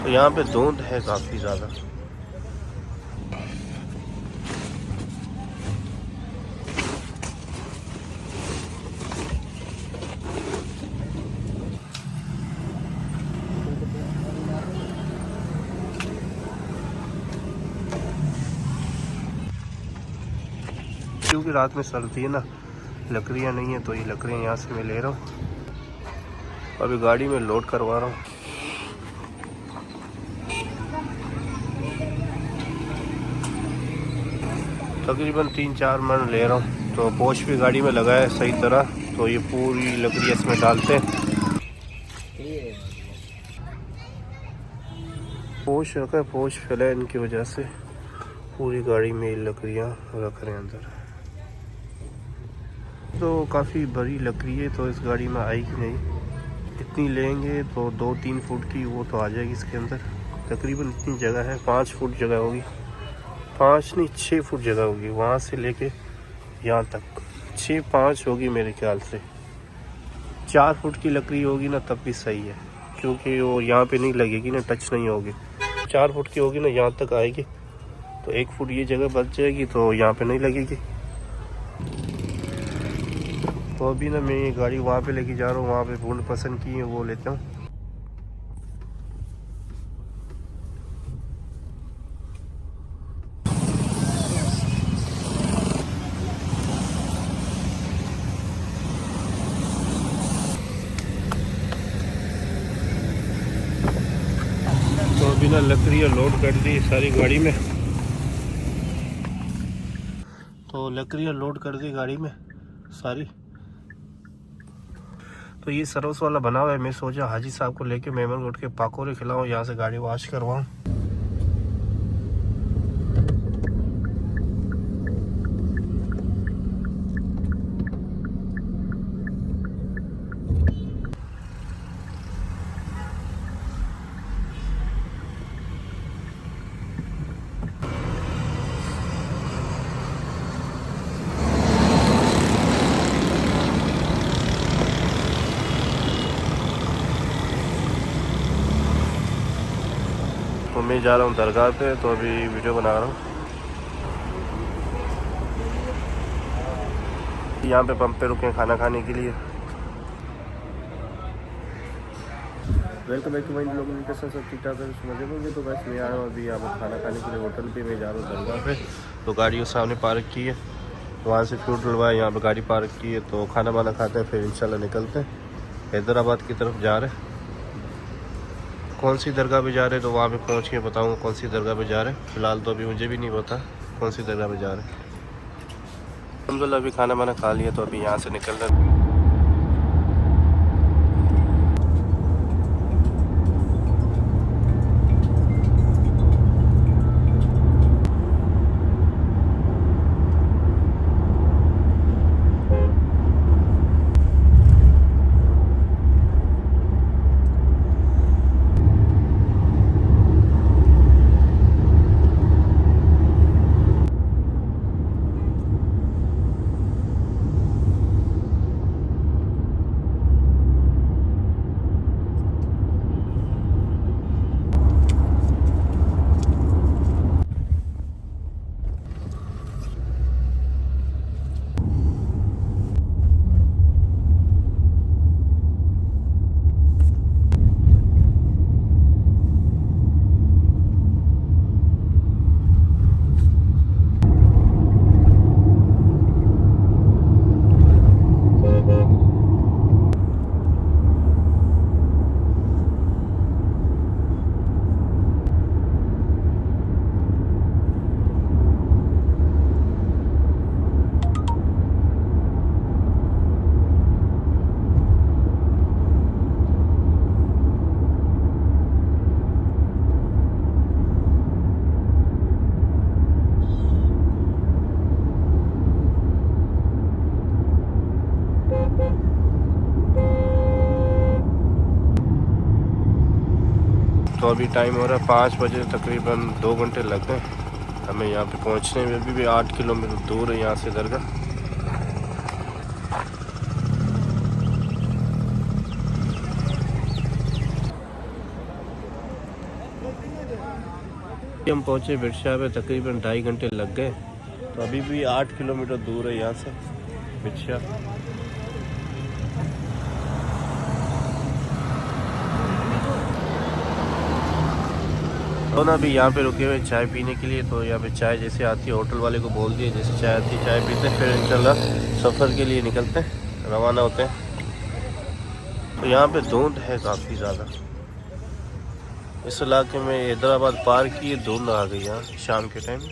तो यहाँ पे धुंध है काफ़ी ज़्यादा। क्योंकि रात में सर्दी है ना, लकड़ियाँ नहीं है, तो ये लकड़ियाँ यहाँ से मैं ले रहा हूँ। अभी गाड़ी में लोड करवा रहा हूँ। तकरीबन 3-4 मन ले रहा हूँ। तो पोश भी गाड़ी में लगा है सही तरह, तो ये पूरी लकड़ी इसमें डालते हैं। पोश रखा है, पोश फैला है, इनकी वजह से पूरी गाड़ी में लकड़ियाँ रख रहे हैं अंदर। तो काफ़ी बड़ी लकड़ी है, तो इस गाड़ी में आएगी नहीं। इतनी लेंगे तो 2-3 फुट की वो तो आ जाएगी इसके अंदर। तकरीबन इतनी जगह है, 5 फुट जगह होगी, 5 नहीं 6 फुट जगह होगी, वहाँ से लेके यहाँ तक 6-5 होगी मेरे ख्याल से। 4 फुट की लकड़ी होगी ना तब भी सही है, क्योंकि वो यहाँ पे नहीं लगेगी ना, टच नहीं होगी। 4 फुट की होगी ना, यहाँ तक आएगी, तो 1 फुट ये जगह बच जाएगी, तो यहाँ पे नहीं लगेगी। तो अभी ना मैं ये गाड़ी वहाँ पे लेके जा रहा हूँ, वहाँ पे बूंद पसंद की है वो लेता हूँ। तो अभी ना लकड़ियाँ लोड कर दी सारी गाड़ी में, तो लकड़ियाँ लोड कर दी गाड़ी में सारी। तो ये सरस वाला बना हुआ है, मैं सोचा हाजी साहब को लेके मेमन रोड के पाकोरे खिलाऊँ, यहाँ से गाड़ी वॉश करवाऊँ। तो मैं जा रहा हूँ दरगाह पे, तो अभी वीडियो बना रहा हूँ। यहाँ पे पंप पे रुके खाना खाने के लिए। वेलकम बैक टू माय लोगों के साथ सब ठीक ठाक है, मजे में। तो बस मैं आ रहा हूँ अभी यहाँ पर खाना खाने के लिए होटल पे। मैं जा रहा हूँ दरगाह पे, तो गाड़ी उस सामने पार्क की है, वहाँ से फ्यूल डलवाया, यहाँ पे गाड़ी पार्क की है। तो खाना वाना खाते हैं, फिर इंशाल्लाह निकलते हैं हैदराबाद की तरफ जा रहे हैं। कौन सी दरगाह पे जा रहे हैं तो वहाँ पे पहुँच के बताऊँगा कौन सी दरगाह पे जा रहे हैं। फ़िलहाल तो अभी मुझे भी नहीं पता कौन सी दरगाह पे जा रहे हैं। अल्हम्दुलिल्लाह अभी खाना वाना खा लिया, तो अभी यहाँ से निकल रहे हैं। तो अभी टाइम हो रहा है 5 बजे, तकरीबन 2 घंटे लग गए हमें यहाँ पे पहुँचने में। अभी भी 8 किलोमीटर दूर है यहाँ से दरगाह। हम पहुँचे बिरशाह पे, तकरीबन 2.5 घंटे लग गए। तो अभी भी 8 किलोमीटर दूर है यहाँ से बिरशाह। तो ना अभी यहाँ पे रुके हुए चाय पीने के लिए। तो यहाँ पे चाय जैसे आती है, होटल वाले को बोल दिए जैसे चाय आती है चाय पीते हैं, फिर इंशाल्लाह सफ़र के लिए निकलते हैं, रवाना होते हैं। तो यहाँ पे धुंध है काफ़ी ज़्यादा। इस इलाके में हैदराबाद पार किए धुंध आ गई यहाँ शाम के टाइम।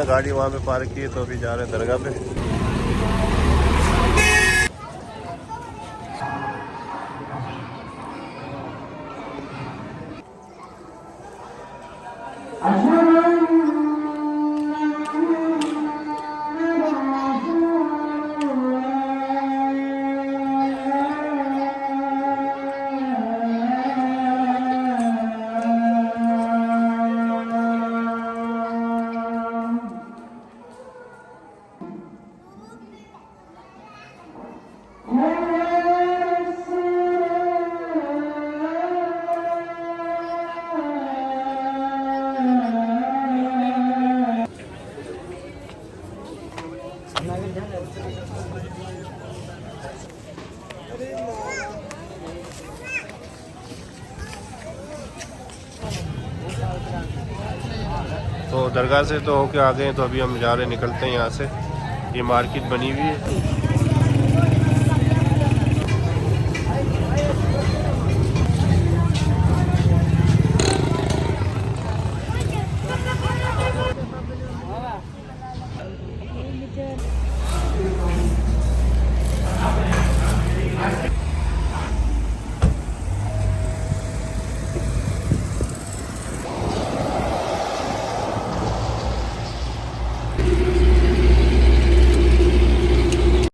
गाड़ी वहाँ पे पार्क की है, तो अभी जा रहे हैं दरगाह पे। तो दरगाह से तो होके आ गए, तो अभी हम जा रहे निकलते हैं यहाँ से। ये मार्केट बनी हुई है।